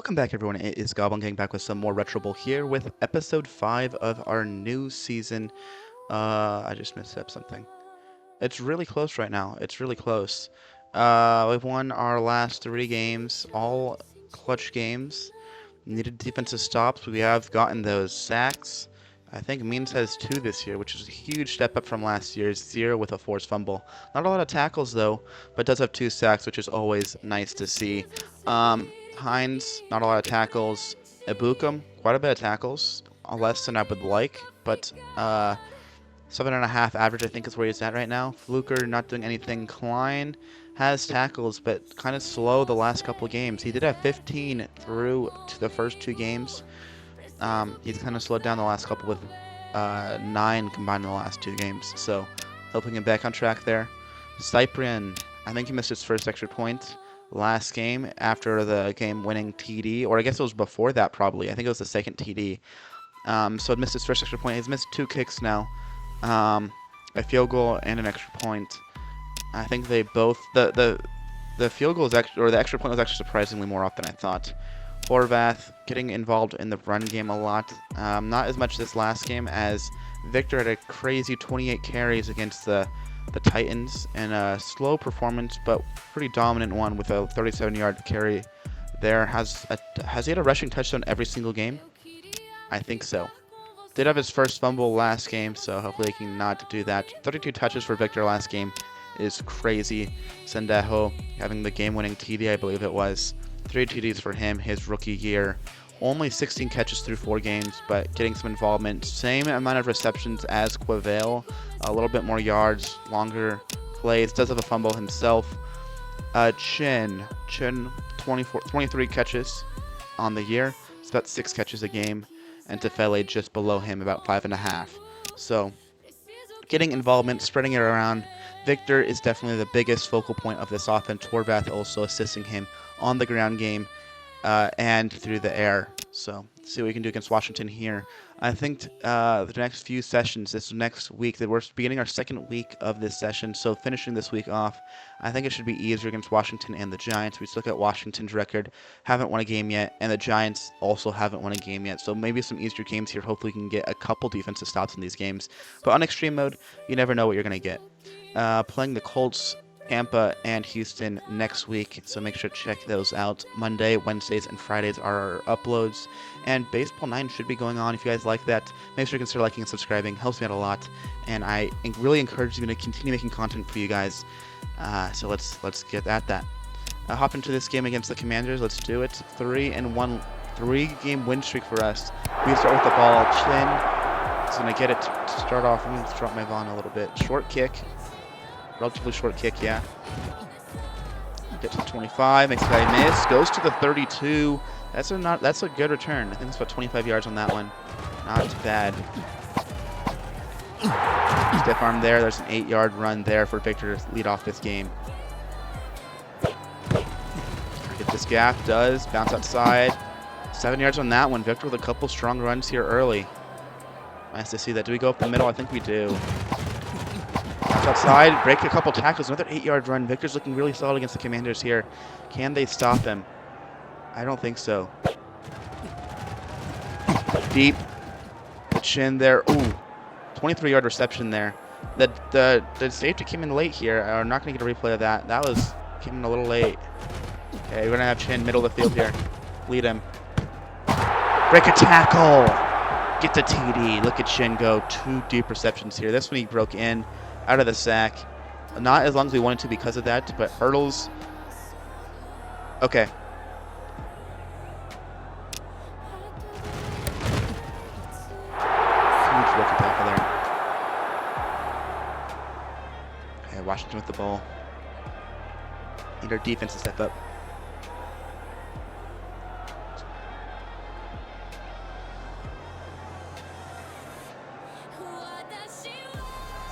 Welcome back, everyone. It is Goblin getting back with some more Retro Bowl here with episode 5 of our new season. I just messed up something. It's really close right now. It's really close. We've won our last 3 games, all clutch games. Needed defensive stops. We have gotten those sacks. I think Means has 2 this year, which is a huge step up from last year's 0 with a forced fumble. Not a lot of tackles, though, but does have 2 sacks, which is always nice to see. Hines, not a lot of tackles. Ibukum, quite a bit of tackles. Less than I would like, but 7.5 average, I think, is where he's at right now. Fluker not doing anything. Klein has tackles, but kind of slow the last couple of games. He did have 15 through to the first 2 games. He's kind of slowed down the last couple with 9 combined in the last 2 games. So, hoping him back on track there. Cyprian, I think he missed his first extra point last game after the game-winning TD, or I guess it was before that probably. I think it was the second TD. So it missed his first extra point. He's missed 2 kicks now, a field goal and an extra point. I think they both the field goal is actually, or the extra point was actually surprisingly more often than I thought. Horvath getting involved in the run game a lot. Not as much this last game as Victor had a crazy 28 carries against the Titans, and a slow performance but pretty dominant one with a 37-yard carry there. Has he had a rushing touchdown every single game? I think so. Did have his first fumble last game, so hopefully he can not do that. 32 touches for Victor last game is crazy. Sendejo having the game-winning TD, I believe it was. 3 TDs for him his rookie year. Only 16 catches through 4 games, but getting some involvement. Same amount of receptions as Quavale. A little bit more yards, longer plays. Does have a fumble himself. Chin, 23 catches on the year. It's about 6 catches a game. And Tefele just below him, about 5.5. So, getting involvement, spreading it around. Victor is definitely the biggest focal point of this offense. Horvath also assisting him on the ground game and through the air. So, see what we can do against Washington here. I think the next few sessions, this next week, that we're beginning our second week of this session, so finishing this week off, I think it should be easier against Washington and the Giants. We look at Washington's record, haven't won a game yet, and the Giants also haven't won a game yet, so maybe some easier games here. Hopefully we can get a couple defensive stops in these games. But on extreme mode, you never know what you're going to get. Playing the Colts, Tampa, and Houston next week, so make sure to check those out. Monday, Wednesdays, and Fridays are our uploads, and Baseball 9 should be going on. If you guys like that, make sure to consider liking and subscribing. Helps me out a lot, and I really encourage you to continue making content for you guys. So let's get at that. Hop into this game against the Commanders. Let's do it. 3-1, 3-game win streak for us. We start with the ball. Chin is going to get it to start off. I'm going to drop my Vaughn a little bit. Short kick. Relatively short kick, yeah. Gets to 25, makes the guy miss, goes to the 32. That's a good return. I think it's about 25 yards on that one. Not bad. Stiff arm there. There's an 8-yard run there for Victor to lead off this game. Get this gap, does bounce outside. 7 yards on that one. Victor with a couple strong runs here early. Nice to see that. Do we go up the middle? I think we do. Outside, break a couple tackles, another 8-yard run. Victor's looking really solid against the Commanders here. Can they stop him? I don't think so. Deep. The chin there. Ooh. 23-yard reception there. The safety came in late here. I'm not going to get a replay of that. That came in a little late. Okay, we're going to have Chin middle of the field here. Lead him. Break a tackle. Get the TD. Look at Chin go. 2 deep receptions here. This one he broke in. Out of the sack. Not as long as we wanted to because of that, but hurdles. Okay. Huge rookie tackle there. Okay, Washington with the ball. Need our defense to step up.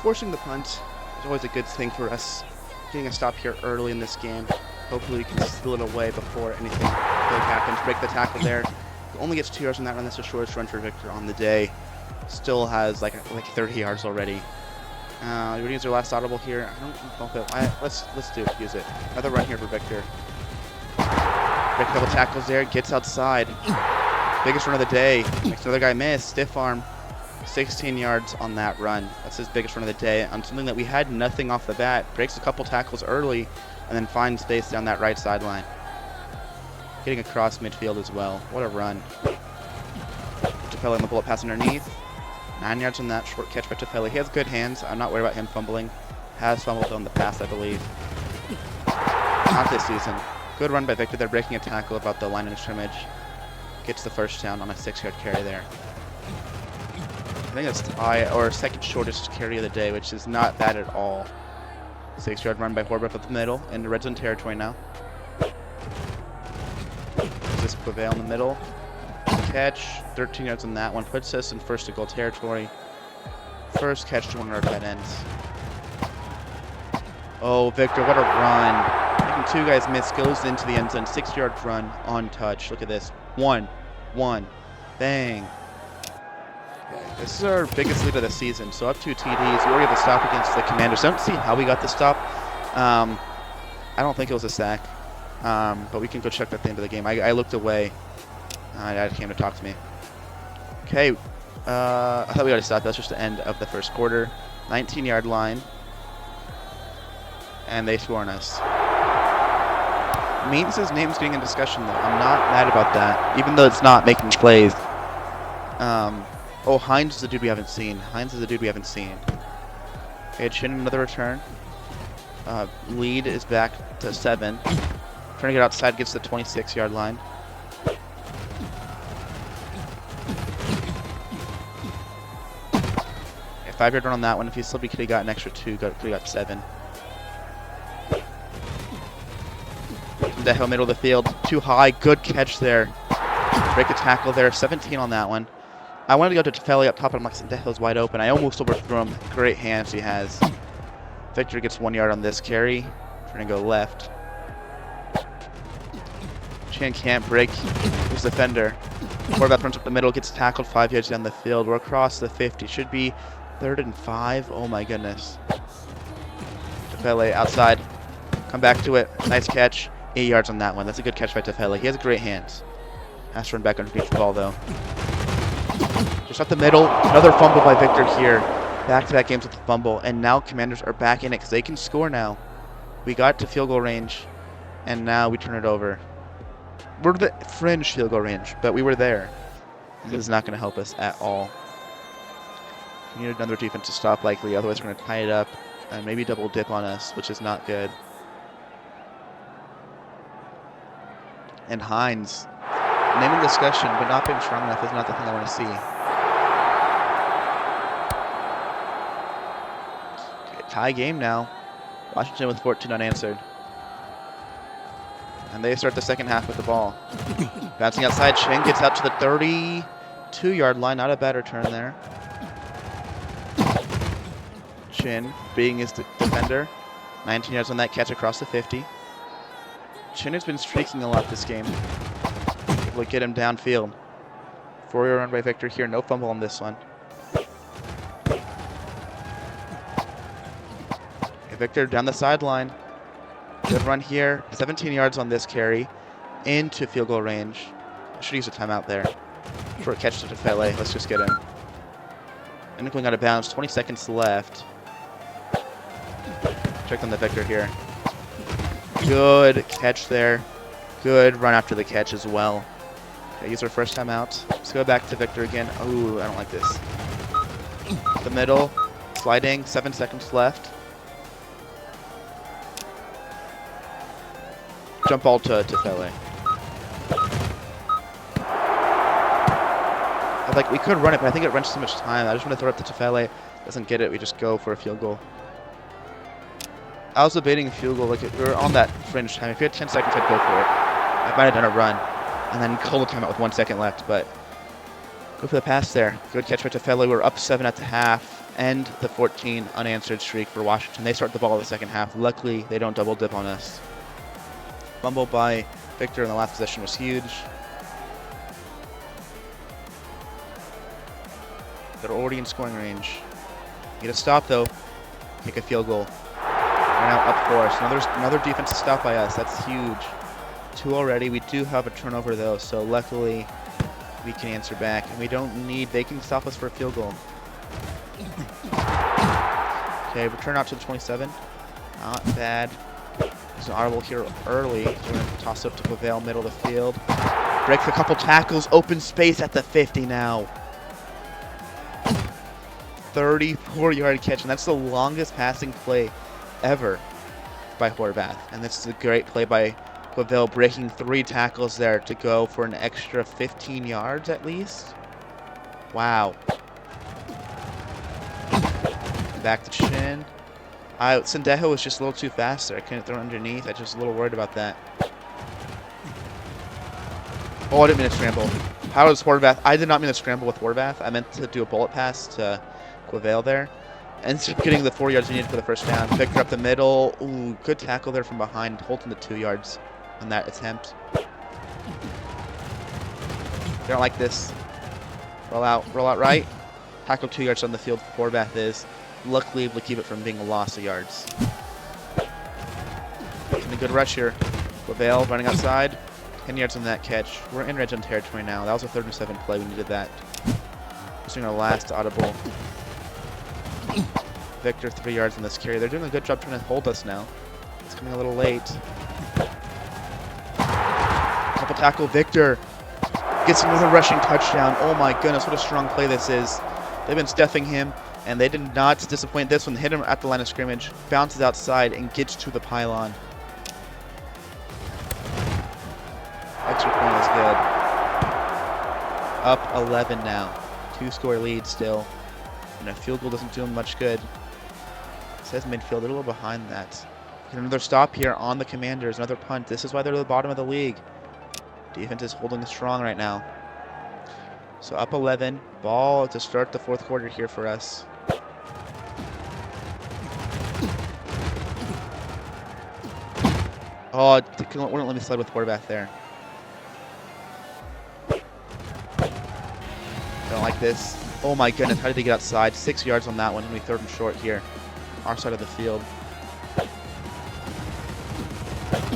Forcing the punt is always a good thing for us. Getting a stop here early in this game. Hopefully we can steal it away before anything big happens. Break the tackle there. Only gets 2 yards on that run. That's the shortest run for Victor on the day. Still has like 30 yards already. We're gonna use our last audible here. I don't know if let's use it. Another run here for Victor. Break a couple tackles there, gets outside. Biggest run of the day. Makes another guy miss. Stiff arm. 16 yards on that run. That's his biggest run of the day on something that we had nothing off the bat. Breaks a couple tackles early and then finds space down that right sideline. Getting across midfield as well. What a run. Tefele on the bullet pass underneath. 9 yards on that short catch by Tefele. He has good hands. I'm not worried about him fumbling. Has fumbled on the pass, I believe. Not this season. Good run by Victor. They're breaking a tackle about the line of scrimmage. Gets the first down on a 6-yard carry there. I think that's tie or second shortest carry of the day, which is not bad at all. 6-yard run by Horvath up the middle into red zone territory now. This Quave in the middle. Catch, 13 yards on that one. Puts us in first to goal territory. First catch to one of our tight ends. Oh, Victor, what a run. Making two guys miss, goes into the end zone. 6-yard run on touch. Look at this. One. Bang. This is our biggest lead of the season. So up 2 TDs. We already have the stop against the Commanders. I don't see how we got the stop. I don't think it was a sack. But we can go check at the end of the game. I looked away. Dad came to talk to me. Okay. I thought we got a stop. That's just the end of the first quarter. 19-yard line. And they score on us. Means his name's getting in discussion, though. I'm not mad about that, even though it's not making plays. Oh, Hines is the dude we haven't seen. Okay, Chin, another return. Lead is back to 7. Trying to get outside, gets the 26-yard line. Okay, 5-yard run on that one. If he still could have got an extra 2, could have got 7. Deho, middle of the field, too high, good catch there. Break a tackle there, 17 on that one. I wanted to go to Tefele up top, and I'm like, Deho's wide open. I almost overthrew him. Great hands he has. Victor gets 1 yard on this carry. Trying to go left. Chan can't break his defender. Horvath runs up the middle, gets tackled 5 yards down the field. We're across the 50. Should be 3rd and 5. Oh my goodness. Tefele outside. Come back to it. Nice catch. 8 yards on that one. That's a good catch by Tefele. He has great hands. Has to run back underneath the ball, though. Just up the middle. Another fumble by Victor here. Back-to-back games with the fumble. And now Commanders are back in it because they can score now. We got to field goal range. And now we turn it over. We're the fringe field goal range, but we were there. This is not going to help us at all. We need another defensive stop likely. Otherwise, we're going to tie it up and maybe double dip on us, which is not good. And Hines, naming discussion, but not being strong enough is not the thing I want to see. Okay, tie game now. Washington with 14 unanswered. And they start the second half with the ball. Bouncing outside, Cheng gets out to the 32-yard line. Not a bad return there. Chin being his defender. 19 yards on that catch across the 50. Chin has been streaking a lot this game. Able to get him downfield. 4-yard run by Victor here. No fumble on this one. Okay, Victor down the sideline. Good run here. 17 yards on this carry. Into field goal range. I should use a timeout there. Short catch to Tefele. Let's just get him. And going out of bounds. 20 seconds left. Check on the Victor here. Good catch there. Good run after the catch as well. Okay, use our first time out. Let's go back to Victor again. Ooh, I don't like this. The middle. Sliding. 7 seconds left. Jump ball to Tefele. Like, we could run it, but I think it runs too much time. I just want to throw it to Tefele. Doesn't get it. We just go for a field goal. I was debating a field goal. Like, we were on that fringe time. If we had 10 seconds, I'd go for it. I might have done a run and then call the timeout with 1 second left, but go for the pass there. Good catch by Tefele. We're up 7 at the half. End the 14 unanswered streak for Washington. They start the ball in the second half. Luckily, they don't double dip on us. Fumble by Victor in the last possession was huge. They're already in scoring range. Need a stop, though. Take a field goal. We're now up 4. So another defensive stop by us. That's huge. 2 already. We do have a turnover though, so luckily we can answer back. And we don't need, they can stop us for a field goal. Okay, return out to the 27. Not bad. There's an audible here early. We're going to toss up to Pavale, middle of the field. Breaks a couple tackles, open space at the 50 now. 34-yard catch, and that's the longest passing play ever by Horvath. And this is a great play by Pavale, breaking 3 tackles there to go for an extra 15 yards at least. Wow. Back to Chin. Sendejo was just a little too fast there. I couldn't throw underneath. I was just a little worried about that. Oh, I didn't mean to scramble. How was Horvath? I did not mean to scramble with Horvath. I meant to do a bullet pass to Quavale there. And getting the 4 yards we needed for the first down. Victor up the middle. Ooh, good tackle there from behind, holding the 2 yards on that attempt. They don't like this. Roll out right. Tackle 2 yards on the field. Horvath is luckily able to keep it from being a loss of yards. Getting a good rush here. Quavale running outside. 10 yards on that catch. We're in red zone territory now. That was a 3rd and 7 play. We needed that. Just doing our last audible. Victor 3 yards on this carry. They're doing a good job trying to hold us now. It's coming a little late. Couple tackle. Victor gets another rushing touchdown. Oh my goodness, what a strong play this is. They've been stuffing him, and they did not disappoint this one. Hit him at the line of scrimmage, bounces outside, and gets to the pylon. Extra point is good. Up 11 now. 2-score lead still. And a field goal doesn't do him much good. It says midfield, they're a little behind that. Another stop here on the Commanders, another punt. This is why they're at the bottom of the league. Defense is holding strong right now. So up 11, ball to start the 4th quarter here for us. Oh, it wouldn't let me slide with Horvath there. Don't like this. Oh my goodness, how did he get outside? 6 yards on that one, and we 3rd and short here. Our side of the field.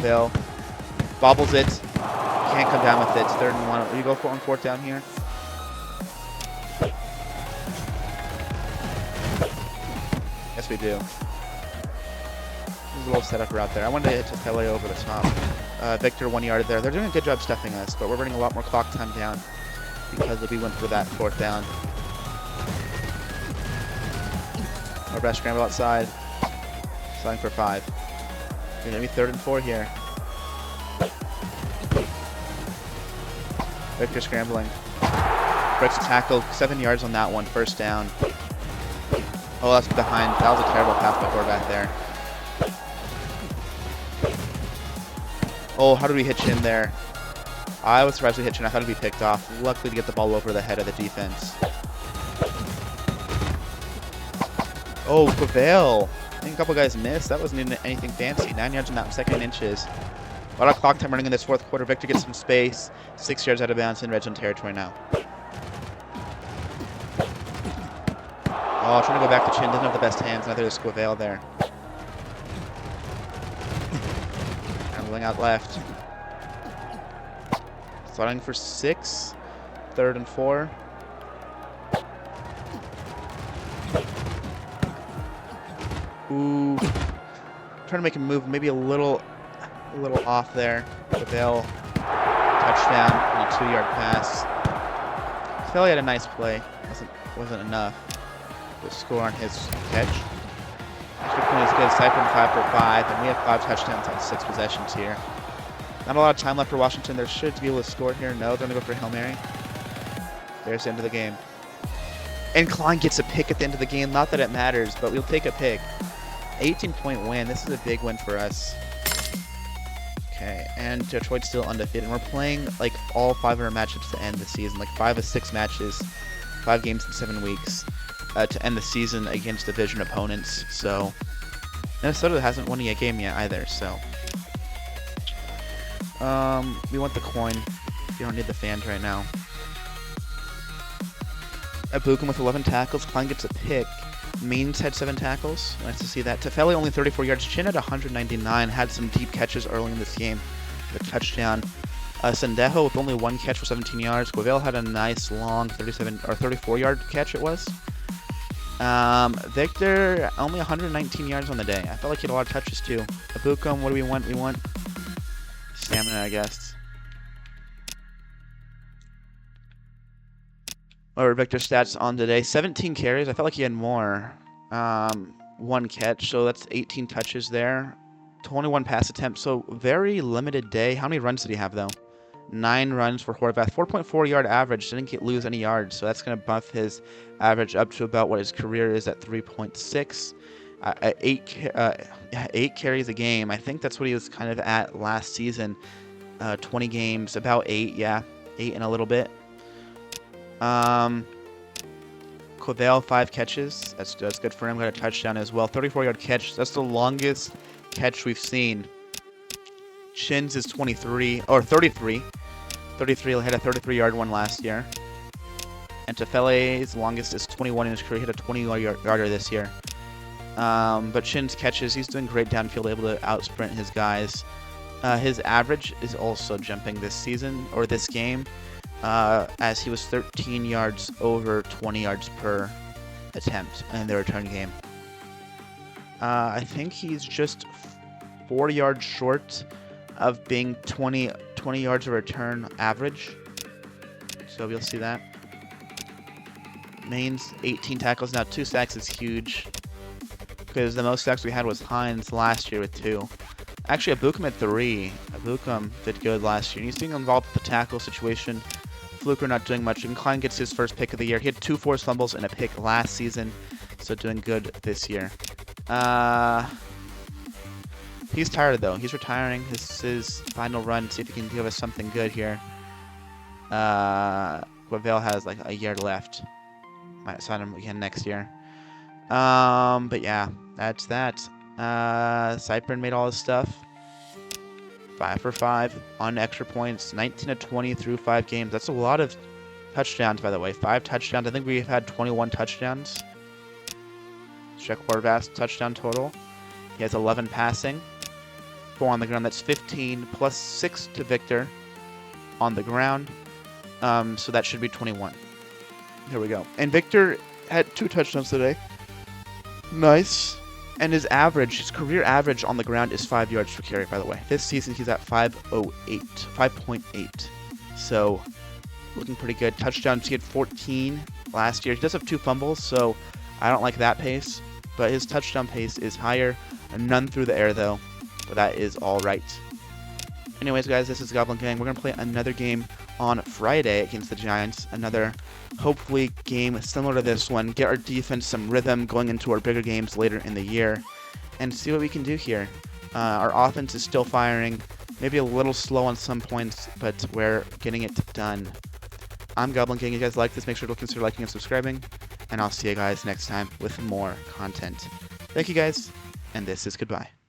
Bill bobbles it. Can't come down with it. It's 3rd and 1. Will you go for it on 4th down here? Yes, we do. There's a little setup route there. I wanted to hit Tefele over the top. Victor 1 yard there. They're doing a good job stuffing us, but we're running a lot more clock time down because we went for that 4th down. Our best scramble outside. Sliding for 5. We're going to be 3rd and 4 here. Victor scrambling. Breaks a tackle. 7 yards on that one. 1st down. Oh, that's behind. That was a terrible pass by Horvath there. Oh, how did we hitch in there? I was surprised we hitched in. I thought it'd be picked off. Luckily to get the ball over the head of the defense. Oh, Quavale. I think a couple guys missed. That wasn't even anything fancy. 9 yards on that 2nd inches. A lot of clock time running in this 4th quarter. Victor gets some space. 6 yards out of bounds in red zone territory now. Oh, trying to go back to Chin. Doesn't have the best hands. Neither does Quavale there. Rambling out left. Sliding for 6. 3rd and 4. Ooh. Trying to make him move maybe a little off there. Quavale. Touchdown on a 2-yard pass. Philly had a nice play. Wasn't enough to score on his catch. Extra point is good. Cypher 5 for 5, and we have 5 touchdowns on 6 possessions here. Not a lot of time left for Washington. They should be able to score here. No, they're going to go for Hail Mary. There's the end of the game. And Klein gets a pick at the end of the game. Not that it matters, but we'll take a pick. 18-point win. This is a big win for us. Okay, and Detroit's still undefeated. And we're playing like all 5 of our matchups to end the season. Like 5 of 6 matches, 5 games in 7 weeks to end the season against division opponents. So Minnesota hasn't won a game yet either. So we want the coin. We don't need the fans right now. Abukum with 11 tackles. Klein gets a pick. Means had 7 tackles. Nice to see that. Tefele only 34 yards. Chin at 199. Had some deep catches early in this game. the touchdown. Sendejo with only 1 catch for 17 yards. Gueville had a nice long 37 or 34-yard catch it was. Victor only 119 yards on the day. I felt like he had a lot of touches too. Abukum, what do we want? We want stamina, I guess. Or Victor's stats on today. 17 carries. I felt like he had more. 1 catch, so that's 18 touches there. 21 pass attempts, so very limited day. How many runs did he have though? 9 runs for Horvath. 4.4 yard average. Didn't lose any yards, so that's going to buff his average up to about what his career is at 3.6. 8 carries a game. I think that's what he was kind of at last season. 20 games, about 8, yeah. 8 and a little bit. Covell, 5 catches. That's good for him. Got a touchdown as well. 34-yard catch. That's the longest catch we've seen. Chins is 23, or 33. 33, he had a 33-yard one last year. And Tefele's longest is 21 in his career. He hit a 20-yarder this year. But Chins catches. He's doing great downfield, able to outsprint his guys. His average is also jumping this season, or this game, as he was 13 yards over 20 yards per attempt in the return game. I think he's just 4 yards short of being 20 yards of return average. So we'll see that. Main's 18 tackles. Now 2 sacks is huge, because the most sacks we had was Hines last year with 2. Actually, Abukum had 3. Abukum did good last year. He's being involved with the tackle situation. Fluker not doing much. And Klein gets his first pick of the year. He had 2 forced fumbles and a pick last season, so doing good this year. He's tired though. He's retiring. This is his final run. See if he can give us something good here. Gueville has like a year left. Might sign him again next year. But yeah, that's that. Cypern made all his stuff. 5 for 5 on extra points. 19 to 20 through 5 games. That's a lot of touchdowns, by the way. 5 touchdowns. I think we've had 21 touchdowns. Check Horvath's touchdown total. He has 11 passing. 4 on the ground. That's 15 plus 6 to Victor on the ground. So that should be 21. Here we go. And Victor had 2 touchdowns today. Nice. And his average, his career average on the ground is 5 yards per carry, by the way. This season, he's at 5.8. So, looking pretty good. Touchdowns, he had 14 last year. He does have 2 fumbles, so I don't like that pace. But his touchdown pace is higher. None through the air, though. But that is all right. Anyways, guys, this is Goblin Gang. We're going to play another game on Friday against the Giants. Another, hopefully, game similar to this one. Get our defense some rhythm going into our bigger games later in the year. And see what we can do here. Our offense is still firing. Maybe a little slow on some points, but we're getting it done. I'm Goblin Gang. If you guys like this, make sure to consider liking and subscribing. And I'll see you guys next time with more content. Thank you, guys. And this is goodbye.